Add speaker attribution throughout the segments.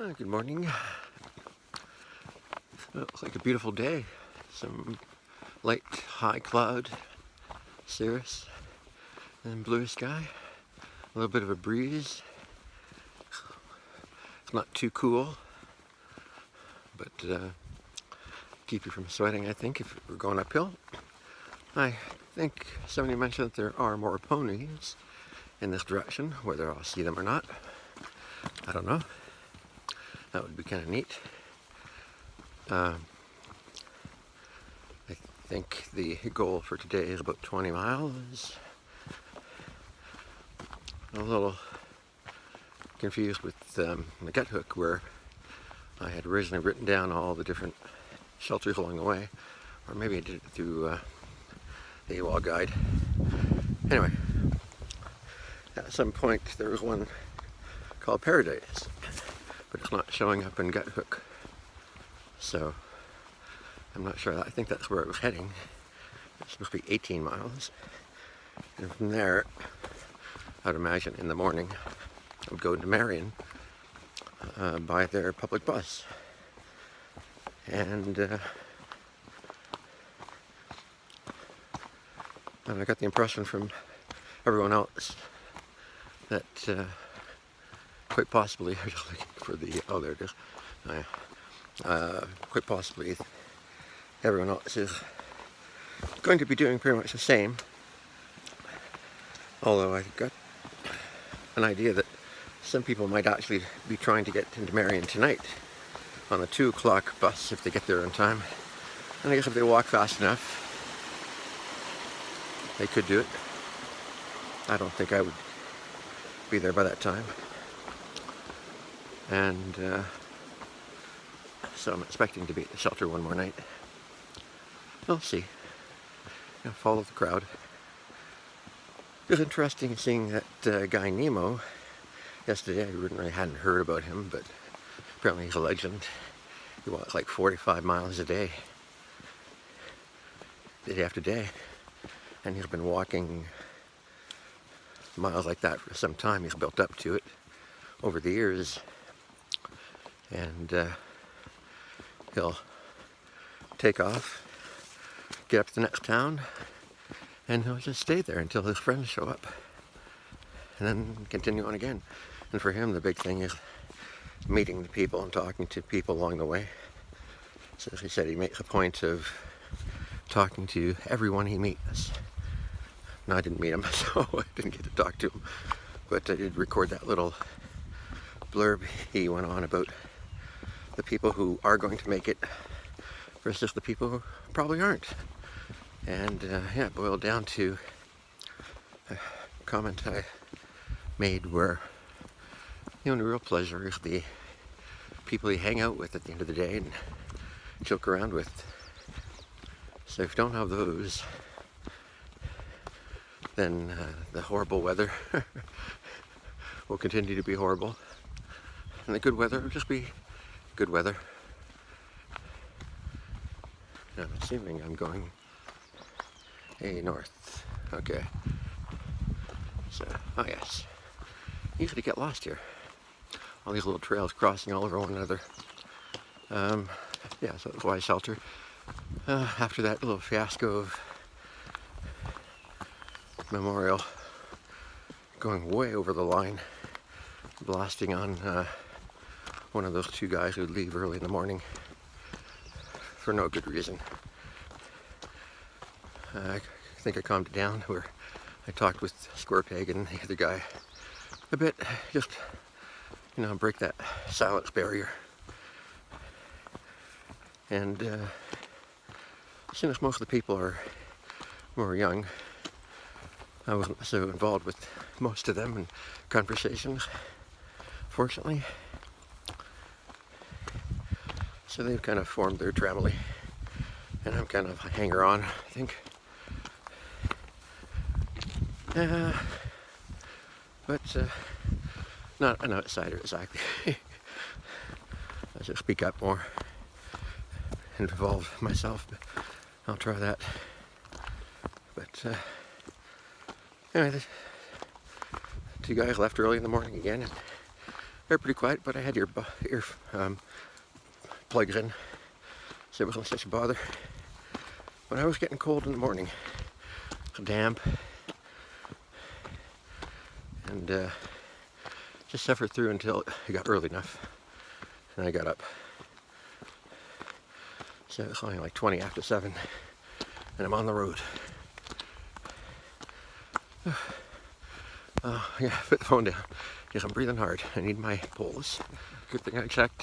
Speaker 1: Good morning. Looks like a beautiful day. Some light high cloud, cirrus, and blue sky. A little bit of a breeze. It's not too cool, but keep you from sweating, I think, if we're going uphill. I think somebody mentioned that there are more ponies in this direction, whether I'll see them or not. I don't know. That would be kind of neat. I think the goal for today is about 20 miles. I'm a little confused with the gut hook, where I had originally written down all the different shelters along the way, or maybe I did it through the AWOL guide. Anyway, at some point there was one called Paradise, but it's not showing up in gut hook, so I'm not sure. I think that's where it was heading. It's supposed to be 18 miles, and from there I'd imagine in the morning I would go to Marion by their public bus, and I got the impression from everyone else that quite possibly, I'm just looking for the, oh there it is, quite possibly everyone else is going to be doing pretty much the same, although I got an idea that some people might actually be trying to get into Marion tonight on a 2 o'clock bus if they get there in time. And I guess if they walk fast enough, they could do it. I don't think I would be there by that time. And so I'm expecting to be at the shelter one more night. We'll see. Follow the crowd. It was interesting seeing that guy Nemo yesterday. I really hadn't heard about him, but apparently he's a legend. He walks like 45 miles a day, day after day, and he's been walking miles like that for some time. He's built up to it over the years, and he'll take off, get up to the next town, and he'll just stay there until his friends show up, and then continue on again. And for him, the big thing is meeting the people and talking to people along the way. So as he said, he makes a point of talking to everyone he meets. No, I didn't meet him, so I didn't get to talk to him, but I did record that little blurb he went on about the people who are going to make it versus the people who probably aren't. And yeah, it boiled down to a comment I made where the only real pleasure is the people you hang out with at the end of the day and joke around with. So if you don't have those, then the horrible weather will continue to be horrible, and the good weather will just be good weather. I'm assuming I'm going north. Okay. So, oh yes. Usually get lost here. All these little trails crossing all over one another. Yeah, so that's why shelter. After that little fiasco of Memorial going way over the line, blasting on one of those two guys who'd leave early in the morning for no good reason. I think I calmed it down where I talked with Square Peg and the other guy a bit, just, break that silence barrier. And since most of the people are more young, I wasn't so involved with most of them in conversations, fortunately. So they've kind of formed their family, and I'm kind of a hanger-on, I think. But not an outsider exactly. I should speak up more and involve myself, but I'll try that. But anyway, the two guys left early in the morning again, and They're pretty quiet, but I had ear plugs in, so it wasn't such a bother. But I was getting cold in the morning, damp, and just suffered through until it got early enough, and I got up. So it's only like 20 after 7, and I'm on the road. Yeah, put the phone down because I'm breathing hard. I need my pulse. Good thing I checked.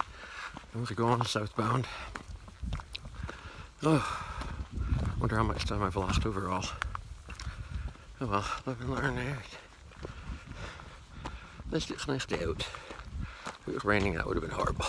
Speaker 1: I was going southbound. Oh, wonder how much time I've lost overall. Oh well, live and learn, right? It's a nice day out. If it was raining, that would have been horrible.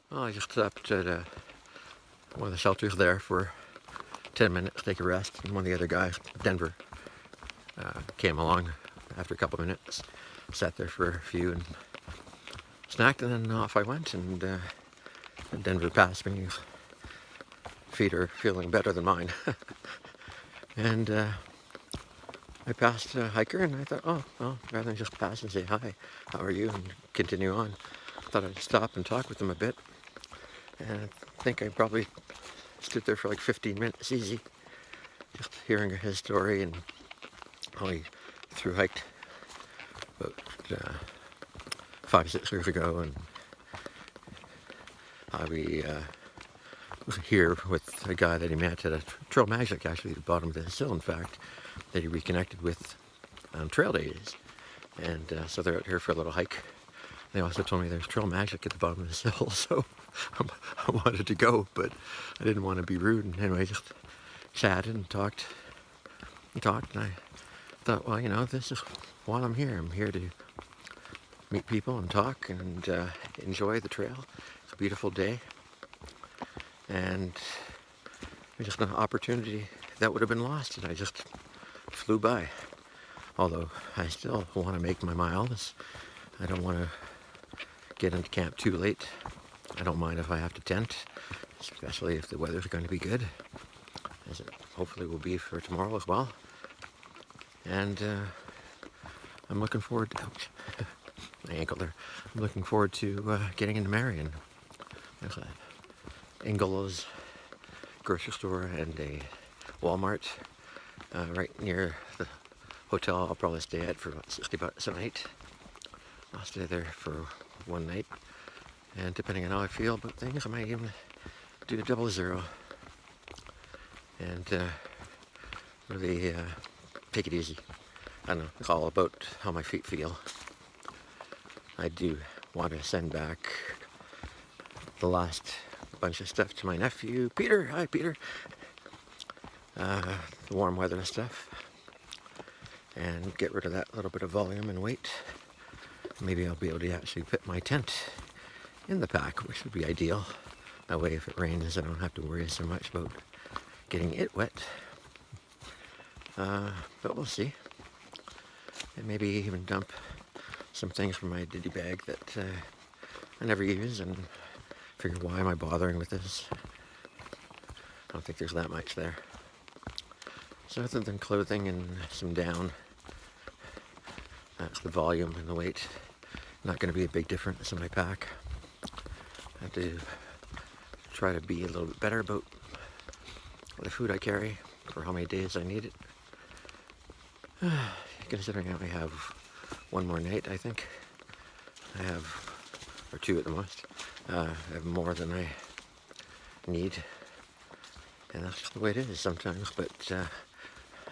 Speaker 1: Well, I just stopped at one of the shelters there for 10 minutes, take a rest, and one of the other guys, Denver, came along after a couple of minutes, sat there for a few and snacked, and then off I went, and Denver passed me. His feet are feeling better than mine. And I passed a hiker, and I thought, oh, well, rather than just pass and say hi, how are you, and continue on, I thought I'd stop and talk with him a bit. And I think I probably stood there for like 15 minutes easy, just hearing his story and how he thru-hiked about 5-6 years ago, and how he was here with a guy that he met at a trail magic, actually at the bottom of this hill, in fact, that he reconnected with on trail days. And so they're out here for a little hike. They also told me there's trail magic at the bottom of this hill, so I wanted to go, but I didn't want to be rude. And anyway, just chatted and talked, and I thought, well, you know, this is why I'm here. I'm here to meet people and talk and enjoy the trail. It's a beautiful day, and it was just an opportunity that would have been lost, and I just flew by. Although I still want to make my miles. I don't want to get into camp too late. I don't mind if I have to tent, especially if the weather's going to be good, as it hopefully will be for tomorrow as well. And I'm looking forward to, ouch, my ankle there. I'm looking forward to getting into Marion. There's that. Ingles grocery store and a Walmart right near the hotel I'll probably stay at for about 60 bucks a night. I'll stay there for one night, and depending on how I feel about things, I might even do a 00 and really take it easy. I don't know, it's all about how my feet feel. I do want to send back the last bunch of stuff to my nephew, Peter. Hi, Peter. The warm weather stuff. And get rid of that little bit of volume and weight. Maybe I'll be able to actually put my tent in the pack, which would be ideal. That way if it rains I don't have to worry so much about getting it wet. But we'll see. And maybe even dump some things from my ditty bag that I never use and figure, why am I bothering with this? I don't think there's that much there. So other than clothing and some down, that's the volume and the weight. Not going to be a big difference in my pack. I have to try to be a little bit better about the food I carry for how many days I need it. Considering I only have one more night, I think. I have, or two at the most. I have more than I need. And that's just the way it is sometimes, but I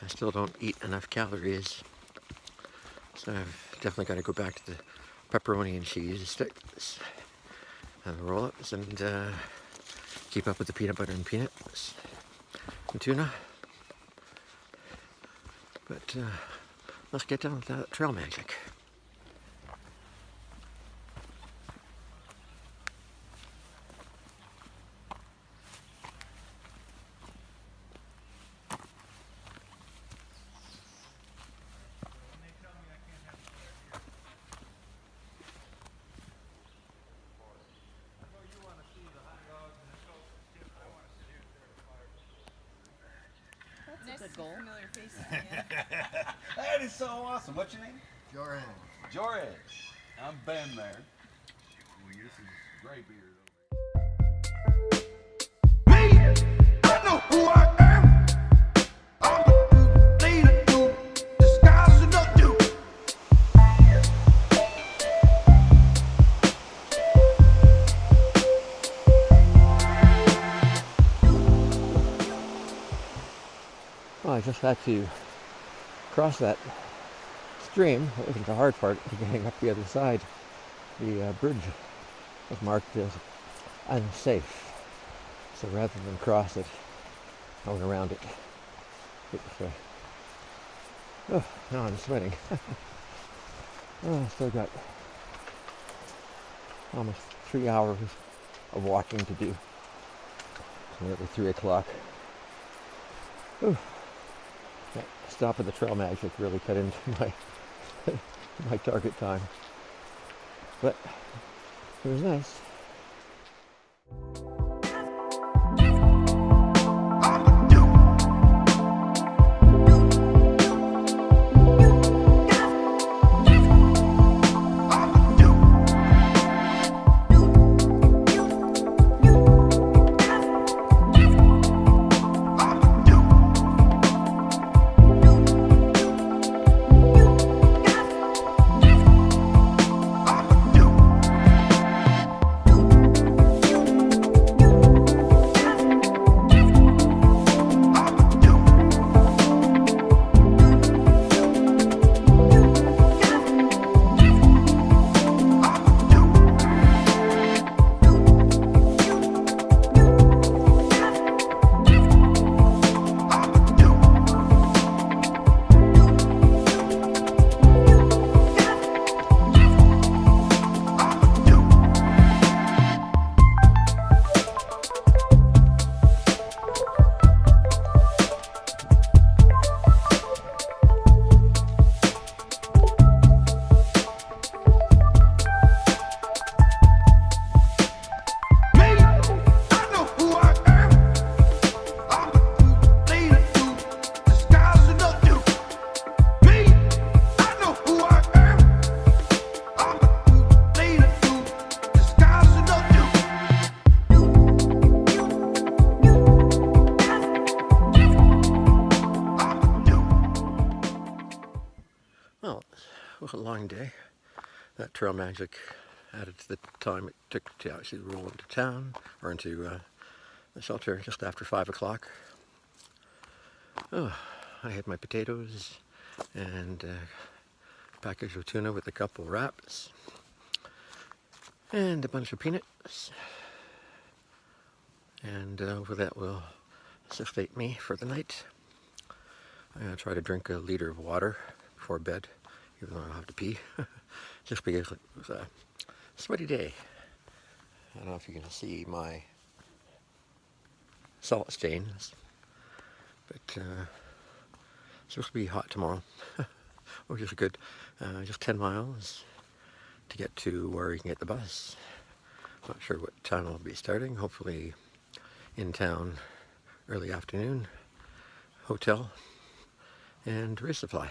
Speaker 1: still don't eat enough calories. So I've definitely got to go back to the pepperoni and cheese sticks and the roll-ups and keep up with the peanut butter and peanuts and tuna. But let's get down with that trail magic.
Speaker 2: That's a good goal. Familiar faces, yeah.
Speaker 3: That is so awesome. What's your name?
Speaker 4: Jordan.
Speaker 3: Jordan. I'm Ben there. Well, this is great beer.
Speaker 5: Me, I know who I am. I'm the leader, dude. Disguise is no dude.
Speaker 1: Well, I just had to cross that stream. That wasn't the hard part, getting up the other side. The bridge was marked as unsafe. So rather than cross it, I went around it. It was, oh, now I'm sweating. Oh, I still got almost 3 hours of walking to do. It's nearly 3 o'clock. Ooh. That stop at the trail magic really cut into my target time. But it was nice. a long day. That trail magic added to the time it took to actually roll into town, or into the shelter just after 5 o'clock. Oh, I had my potatoes and a package of tuna with a couple wraps and a bunch of peanuts. And over that will sustain me for the night. I'm going to try to drink a liter of water before bed, even though I don't have to pee, just because it was a sweaty day. I don't know if you can see my salt stains, but it's supposed to be hot tomorrow, which is good. Just 10 miles to get to where you can get the bus. Not sure what time I'll be starting. Hopefully in town early afternoon, hotel, and resupply.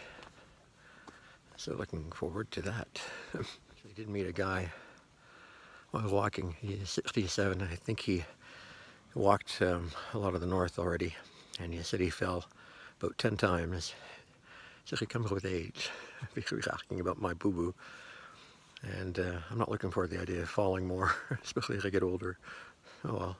Speaker 1: So looking forward to that. I did meet a guy while walking. He's 67. I think he walked a lot of the north already, and he said he fell about 10 times. So it comes with age, because he was asking about my boo-boo. And I'm not looking forward to the idea of falling more, especially as I get older. Oh well.